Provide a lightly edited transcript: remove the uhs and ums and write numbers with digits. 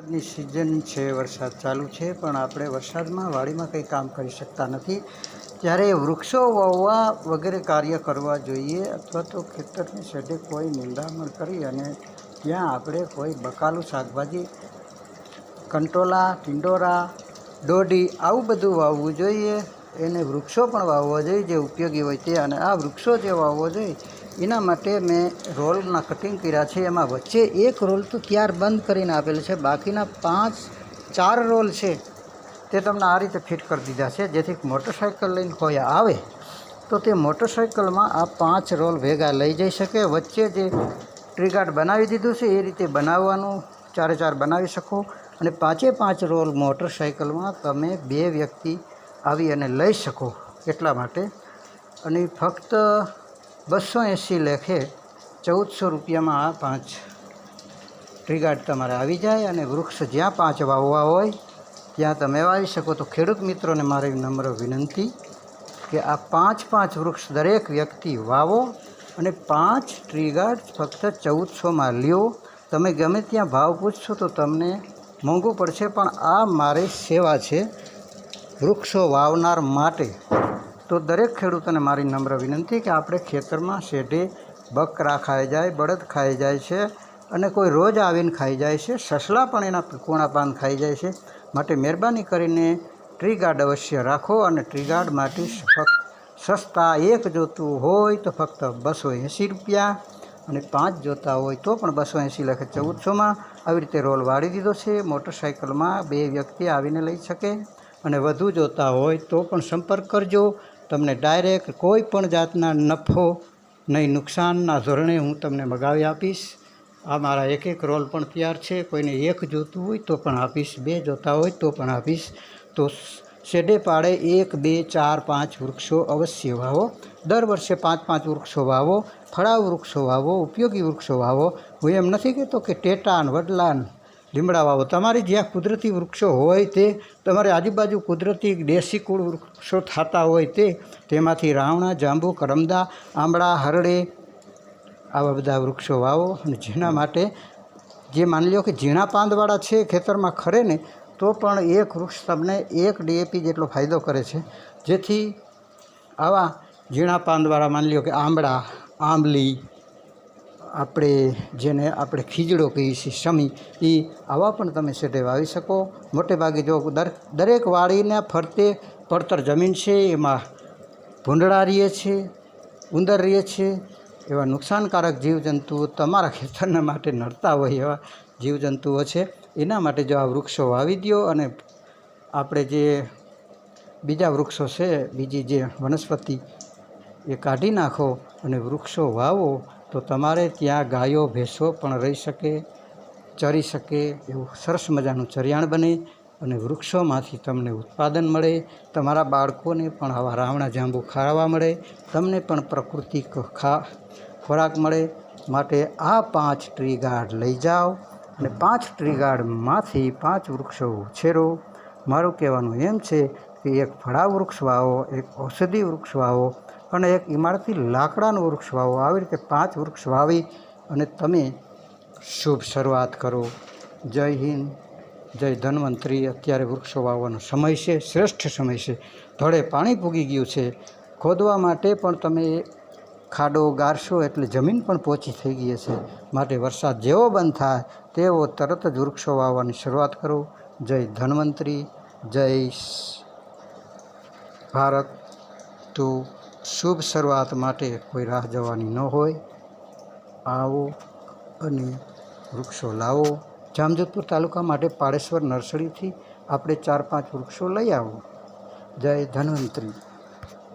વરસાદની સિઝન છે, વરસાદ ચાલુ છે, પણ આપણે વરસાદમાં વાડીમાં કંઈ કામ કરી શકતા નથી. ત્યારે વૃક્ષો વાવવા વગેરે કાર્ય કરવા જોઈએ, અથવા તો ખેતરની શેઢે કોઈ નિંદામણ કરી અને ત્યાં આપણે કોઈ બકાલું શાકભાજી, કંટોલા, ટિંડોરા, દોડી આવું બધું વાવવું જોઈએ. એને વૃક્ષો પણ વાવવા જોઈએ જે ઉપયોગી હોય તે. અને આ વૃક્ષો જે વાવવો જોઈએ એના માટે મેં રોલના કટિંગ કર્યા છે. એમાં વચ્ચે એક રોલ તો ત્યાર બંધ કરીને આપેલું છે, બાકીના 4 રોલ છે તે તમને આ રીતે ફિટ કરી દીધા છે, જેથી મોટરસાઇકલ લઈને કોઈ આવે તો તે મોટરસાઇકલમાં આ 5 રોલ ભેગા લઈ જઈ શકે. વચ્ચે જે ટ્રીગાર્ડ બનાવી દીધું છે એ રીતે બનાવવાનું, 4 બનાવી શકો. અને 5 રોલ મોટરસાઇકલમાં તમે 2 વ્યક્તિ આવી અને લઈ શકો એટલા માટે. અને ફક્ત 280 લેખે 1400 રૂપિયામાં આ 5 ટ્રીગાર્ડ તમારે આવી જાય. અને વૃક્ષ જ્યાં 5 વાવવા હોય ત્યાં તમે વાવી શકો. તો ખેડૂત મિત્રોને મારી નમ્ર વિનંતી કે આ 5 વૃક્ષ દરેક વ્યક્તિ વાવો અને 5 ટ્રીગાર્ડ ફક્ત 1400માં લ્યો. તમે ગમે ત્યાં ભાવ પૂછશો તો તમને મોંઘું પડશે, પણ આ મારી સેવા છે વૃક્ષો વાવનાર માટે. તો દરેક ખેડૂતોને મારી નમ્ર વિનંતી કે આપણે ખેતરમાં શેઢે બકરા ખાઈ જાય, બળદ ખાઈ જાય છે અને કોઈ રોજ આવીને ખાઈ જાય છે, સસલા પણ એના કોણા પાન ખાઈ જાય છે. માટે મહેરબાની કરીને ટ્રીગાર્ડ અવશ્ય રાખો. અને ટ્રીગાર્ડ માટે ફક્ત સસ્તા 1 જોતું હોય તો ફક્ત 280 રૂપિયા અને 5 જોતા હોય તો પણ 280 લખે 1400માં આવી રીતે રોલ વાળી દીધો છે. મોટરસાઇકલમાં 2 વ્યક્તિ આવીને લઈ શકે. અને વધુ જોતા હોય તો પણ સંપર્ક કરજો. તમને ડાયરેક્ટ કોઈ પણ જાતના નફો નહીં, નુકસાનના ધોરણે હું તમને મગાવી આપીશ. આ મારા 1 રોલ પણ તૈયાર છે. કોઈને 1 જોતું હોય તો પણ આપીશ, 2 જોતા હોય તો પણ આપીશ. તો શેઢે પાડે 1, 2, 4, 5 વૃક્ષો અવશ્ય વાવો. દર વર્ષે 5 વૃક્ષો વાવો. ફળાવ વૃક્ષો વાવો, ઉપયોગી વૃક્ષો વાવો. હું એમ નથી કહેતો કે ટેટાન, વડલાન, લીમડા વાવો. તમારી જ્યાં કુદરતી વૃક્ષો હોય તે, તમારી આજુબાજુ કુદરતી દેશી કુળ વૃક્ષો થતા હોય તેમાંથી રાવણા, જાંબુ, કરમદા, આંબળા, હરડે આવા બધા વૃક્ષો વાવો. અને જેના માટે જે માની લો કે ઝીણા પાંદવાળા છે ખેતરમાં ખરે ને તો પણ 1 વૃક્ષ તમને 1 DAP જેટલો ફાયદો કરે છે. જેથી આવા ઝીણા પાંદવાળા માની લો કે આંબળા, આંબલી, જેને આપણે ખીજડો કહીએ છીએ, શમી, એ આવા પણ તમે શેઢે વાવી શકો. મોટે ભાગે જો દરેક વાડીને ફરતે પડતર જમીન છે, એમાં ભૂંડળા રહે છે, ઉંદર રહે છે, એવા નુકસાનકારક જીવજંતુઓ તમારા ખેતરના માટે નડતા હોય એવા જીવજંતુઓ છે. એના માટે જો આ વૃક્ષો વાવી દો અને આપણે જે બીજા વૃક્ષો છે, બીજી જે વનસ્પતિ એ કાઢી નાખો અને વૃક્ષો વાવો તો તમારે ત્યાં ગાયો ભેંસો પણ રહી શકે, ચરી શકે, એવું સરસ મજાનું ચરિયાણ બને. અને વૃક્ષોમાંથી તમને ઉત્પાદન મળે. તમારા બાળકોને પણ આવા રાવણા, જાંબુ ખાવા મળે, તમને પણ પ્રકૃતિ ખોરાક મળે. માટે આ 5 ટ્રીગાર્ડ લઈ જાઓ અને 5 ટ્રીગાર્ડમાંથી 5 વૃક્ષો ઉછેરો. મારું કહેવાનું એમ છે કે 1 ફળાવ વૃક્ષ વાવો, 1 ઔષધિ વૃક્ષ વાવો અને 1 ઇમારતી લાકડાનું વૃક્ષ વાવો. આવી રીતે 5 વૃક્ષ વાવી અને તમે શુભ શરૂઆત કરો. જય હિન્દ, જય ધન્વંતરી. અત્યારે વૃક્ષો વાવવાનો સમય છે, શ્રેષ્ઠ સમય છે. ધોળે પાણી પૂગી ગયું છે. ખોદવા માટે પણ તમે ખાડો ગારશો એટલે જમીન પણ પોચી થઈ ગઈ છે. માટે વરસાદ જેવો બંધ થાય તેવો તરત જ વૃક્ષો વાવવાની શરૂઆત કરો. જય ધન્વંતરી, જય ભારત. તો શુભ શરૂઆત માટે કોઈ રાહ જવાની ન હોય. આવો અને વૃક્ષો લાવો. જામજોધપુર તાલુકા માટે પાડેશ્વર નર્સરીથી આપણે 4-5 વૃક્ષો લઈ આવો. જય ધન્વંતરી.